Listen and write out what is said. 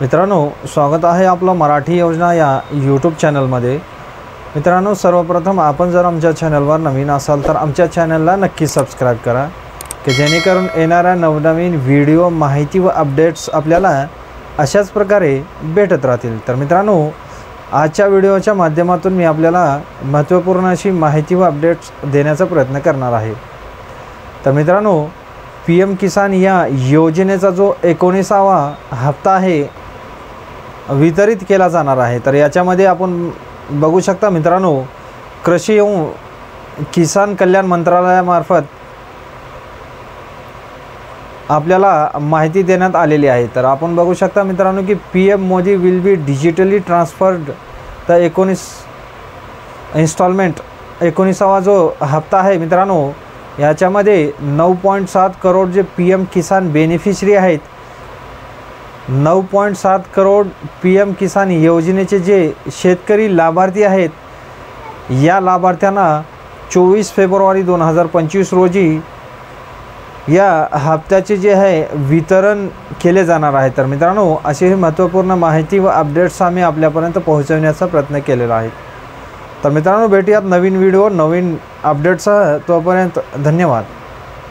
मित्रांनो, स्वागत आहे आपलं मराठी योजना या यूट्यूब चॅनलमध्ये। मित्रांनो, सर्वप्रथम आपण जर आमच्या चॅनलवर नवीन असाल तर आमच्या चॅनलला नक्की सबस्क्राइब करा की जेणेकरून येणाऱ्या नवनवीन व्हिडिओ, माहिती व अपडेट्स आपल्याला अशाच प्रकारे भेटत राहतील। तर मित्रांनो, आजच्या व्हिडिओच्या माध्यमातून मी आपल्याला महत्त्वपूर्ण अशी माहिती व अपडेट्स देण्याचा प्रयत्न करणार आहे। तर मित्रांनो, PM किसान या योजनेचा जो 19वा हप्ता आहे वितरित केला जाणार आहे। तर याच्यामध्ये आपण बघू शकता मित्रांनो, कृषी एवं किसान कल्याण मंत्रालयामार्फत आपल्याला माहिती देण्यात आलेली आहे। तर आपण बघू शकता मित्रांनो की PM Modi will be digitally transferred the 19 installment 19वा जो हप्ता आहे मित्रांनो, याच्यामध्ये 9.7 करोड जे PM किसान बेनिफिशरी आहेत, 9.7 करोड PM किसान योजनेचे जे शेतकरी लाभार्थी आहेत, या लाभार्थ्यांना 24 फेब्रुवारी 2025 रोजी या हप्त्याचे जे आहे वितरण केले जाणार आहे। तर मित्रांनो, अशी महत्त्वपूर्ण माहिती व अपडेट्स आम्ही आपल्यापर्यंत पोहोचवण्याचा प्रयत्न केलेला आहे। तर मित्रांनो, भेटूयात नवीन व्हिडिओ, नवीन अपडेट्ससह। तोपर्यंत धन्यवाद।